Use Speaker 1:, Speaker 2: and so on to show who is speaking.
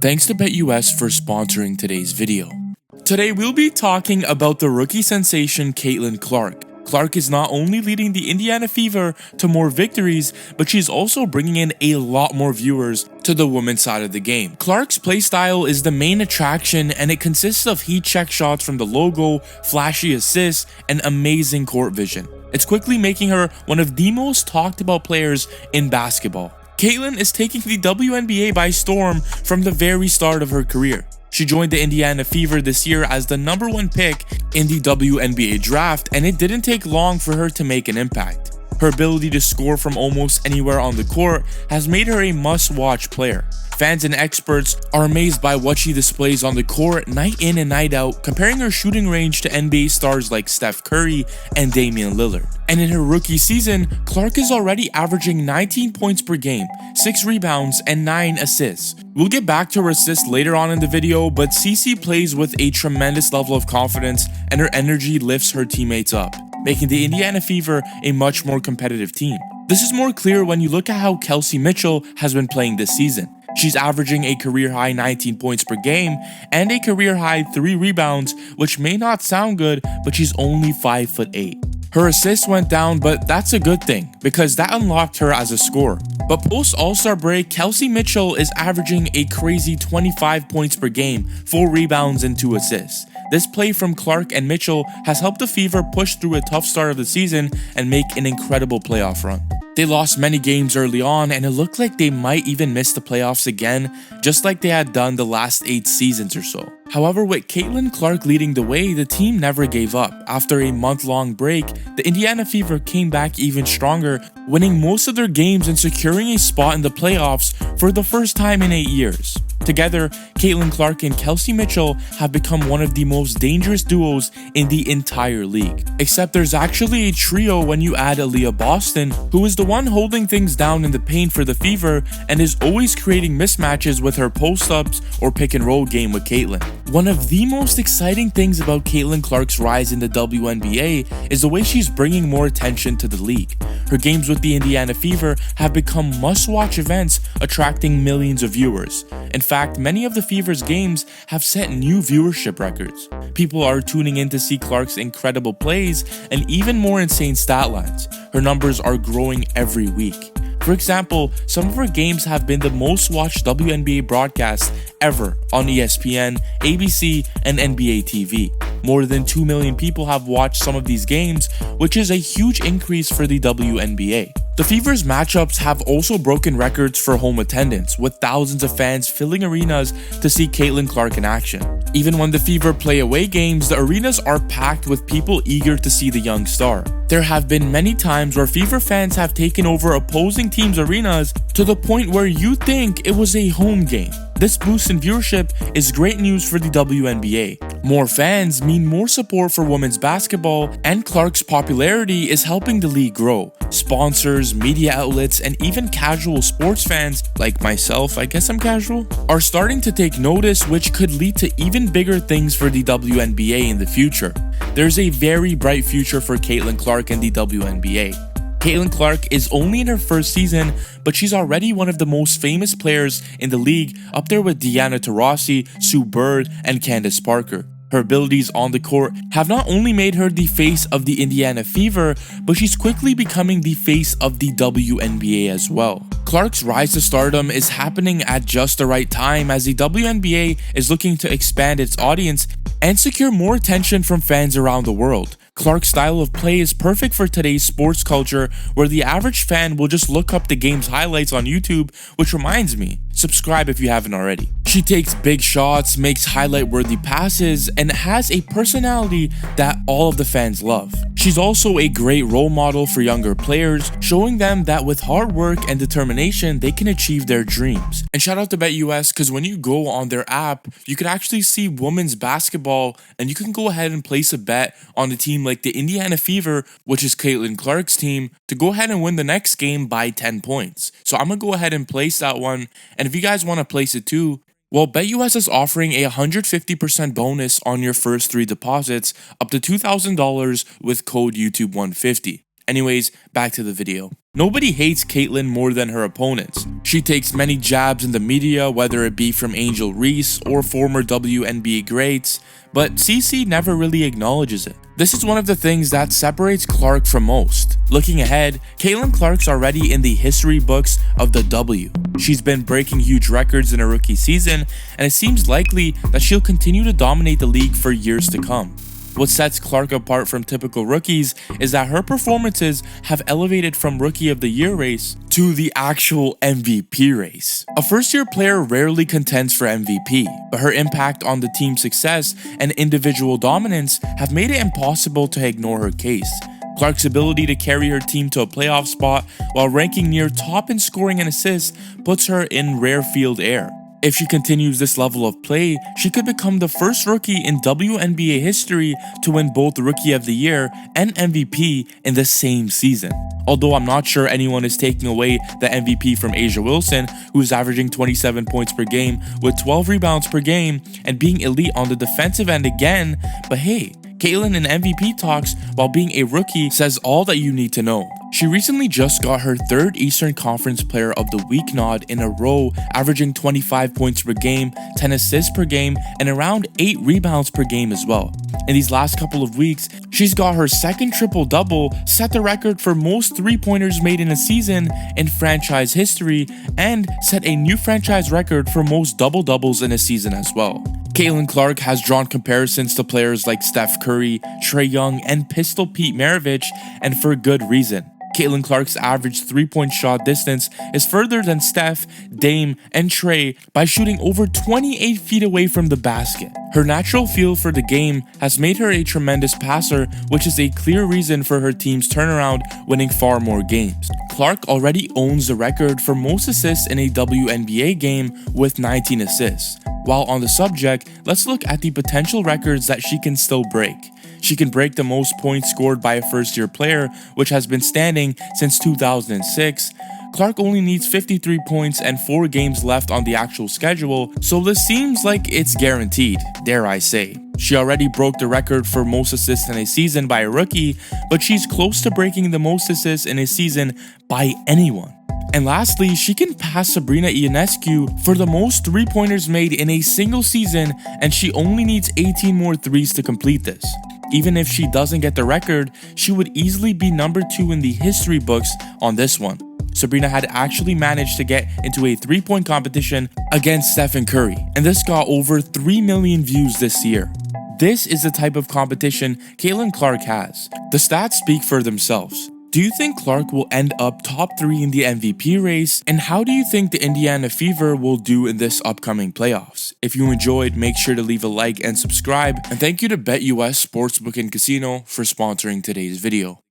Speaker 1: Thanks to BetUS for sponsoring today's video. Today we'll be talking about the rookie sensation Caitlin Clark. Clark is not only leading the Indiana Fever to more victories, but she's also bringing in a lot more viewers to the women's side of the game. Clark's playstyle is the main attraction, and it consists of heat check shots from the logo, flashy assists, and amazing court vision. It's quickly making her one of the most talked about players in basketball. Caitlin is taking the WNBA by storm from the very start of her career. She joined the Indiana Fever this year as the #1 pick in the WNBA draft, and it didn't take long for her to make an impact. Her ability to score from almost anywhere on the court has made her a must-watch player. Fans and experts are amazed by what she displays on the court night in and night out, comparing her shooting range to NBA stars like Steph Curry and Damian Lillard. And in her rookie season, Clark is already averaging 19 points per game, 6 rebounds, and 9 assists. We'll get back to her assists later on in the video, but CC plays with a tremendous level of confidence, and her energy lifts her teammates up, making the Indiana Fever a much more competitive team. This is more clear when you look at how Kelsey Mitchell has been playing this season. She's averaging a career-high 19 points per game and a career-high 3 rebounds, which may not sound good, but she's only 5'8". Her assists went down, but that's a good thing, because that unlocked her as a scorer. But post All-Star break, Kelsey Mitchell is averaging a crazy 25 points per game, 4 rebounds and 2 assists. This play from Clark and Mitchell has helped the Fever push through a tough start of the season and make an incredible playoff run. They lost many games early on, and it looked like they might even miss the playoffs again, just like they had done the last 8 seasons or so. However, with Caitlin Clark leading the way, the team never gave up. After a month-long break, the Indiana Fever came back even stronger, winning most of their games and securing a spot in the playoffs for the first time in 8 years. Together, Caitlin Clark and Kelsey Mitchell have become one of the most dangerous duos in the entire league. Except there's actually a trio when you add Aaliyah Boston, who is the one holding things down in the paint for the Fever and is always creating mismatches with her post-ups or pick-and-roll game with Caitlin. One of the most exciting things about Caitlin Clark's rise in the WNBA is the way she's bringing more attention to the league. Her games with the Indiana Fever have become must-watch events, attracting millions of viewers. In fact, many of the Fever's games have set new viewership records. People are tuning in to see Clark's incredible plays and even more insane stat lines. Her numbers are growing every week. For example, some of her games have been the most watched WNBA broadcasts ever on ESPN, ABC, and NBA TV. More than 2 million people have watched some of these games, which is a huge increase for the WNBA. The Fever's matchups have also broken records for home attendance, with thousands of fans filling arenas to see Caitlin Clark in action. Even when the Fever play away games, the arenas are packed with people eager to see the young star. There have been many times where Fever fans have taken over opposing teams' arenas to the point where you think it was a home game. This boost in viewership is great news for the WNBA. More fans mean more support for women's basketball, and Clark's popularity is helping the league grow. Sponsors, media outlets, and even casual sports fans, like myself, I guess I'm casual, are starting to take notice, which could lead to even bigger things for the WNBA in the future. There's a very bright future for Caitlin Clark and the WNBA. Caitlin Clark is only in her first season, but she's already one of the most famous players in the league, up there with Diana Taurasi, Sue Bird, and Candace Parker. Her abilities on the court have not only made her the face of the Indiana Fever, but she's quickly becoming the face of the WNBA as well. Clark's rise to stardom is happening at just the right time, as the WNBA is looking to expand its audience and secure more attention from fans around the world. Clark's style of play is perfect for today's sports culture, where the average fan will just look up the game's highlights on YouTube, which reminds me, subscribe if you haven't already. She takes big shots, makes highlight-worthy passes, and has a personality that all of the fans love. She's also a great role model for younger players, showing them that with hard work and determination, they can achieve their dreams. And shout out to BetUS, because when you go on their app, you can actually see women's basketball, and you can go ahead and place a bet on a team like the Indiana Fever, which is Caitlin Clark's team, to go ahead and win the next game by 10 points. So I'm going to go ahead and place that one, and if you guys want to place it too, well, BetUS is offering a 150% bonus on your first 3 deposits, up to $2,000 with code YouTube150. Anyways, back to the video. Nobody hates Caitlyn more than her opponents. She takes many jabs in the media, whether it be from Angel Reese or former WNBA greats, but CC never really acknowledges it. This is one of the things that separates Clark from most. Looking ahead, Caitlyn Clark's already in the history books of the W. She's been breaking huge records in her rookie season, and it seems likely that she'll continue to dominate the league for years to come. What sets Clark apart from typical rookies is that her performances have elevated from Rookie of the Year race to the actual MVP race. A first-year player rarely contends for MVP, but her impact on the team's success and individual dominance have made it impossible to ignore her case. Clark's ability to carry her team to a playoff spot while ranking near top in scoring and assists puts her in rare field air. If she continues this level of play, she could become the first rookie in WNBA history to win both Rookie of the Year and MVP in the same season. Although I'm not sure anyone is taking away the MVP from A'ja Wilson, who is averaging 27 points per game with 12 rebounds per game and being elite on the defensive end again, but hey, Caitlyn in MVP talks while being a rookie says all that you need to know. She recently just got her third Eastern Conference Player of the Week nod in a row, averaging 25 points per game, 10 assists per game, and around 8 rebounds per game as well. In these last couple of weeks, she's got her second triple-double, set the record for most three-pointers made in a season in franchise history, and set a new franchise record for most double-doubles in a season as well. Caitlyn Clark has drawn comparisons to players like Steph Curry, Trae Young, and Pistol Pete Maravich, and for good reason. Caitlyn Clark's average three-point shot distance is further than Steph, Dame, and Trae by shooting over 28 feet away from the basket. Her natural feel for the game has made her a tremendous passer, which is a clear reason for her team's turnaround, winning far more games. Clark already owns the record for most assists in a WNBA game with 19 assists. While on the subject, let's look at the potential records that she can still break. She can break the most points scored by a first-year player, which has been standing since 2006. Clark only needs 53 points and 4 games left on the actual schedule, so this seems like it's guaranteed, dare I say. She already broke the record for most assists in a season by a rookie, but she's close to breaking the most assists in a season by anyone. And lastly, she can pass Sabrina Ionescu for the most three-pointers made in a single season, and she only needs 18 more threes to complete this. Even if she doesn't get the record, she would easily be number 2 in the history books on this one. Sabrina had actually managed to get into a three-point competition against Stephen Curry, and this got over 3 million views this year. This is the type of competition Caitlyn Clark has. The stats speak for themselves. Do you think Clark will end up top 3 in the MVP race? And how do you think the Indiana Fever will do in this upcoming playoffs? If you enjoyed, make sure to leave a like and subscribe. And thank you to BetUS Sportsbook and Casino for sponsoring today's video.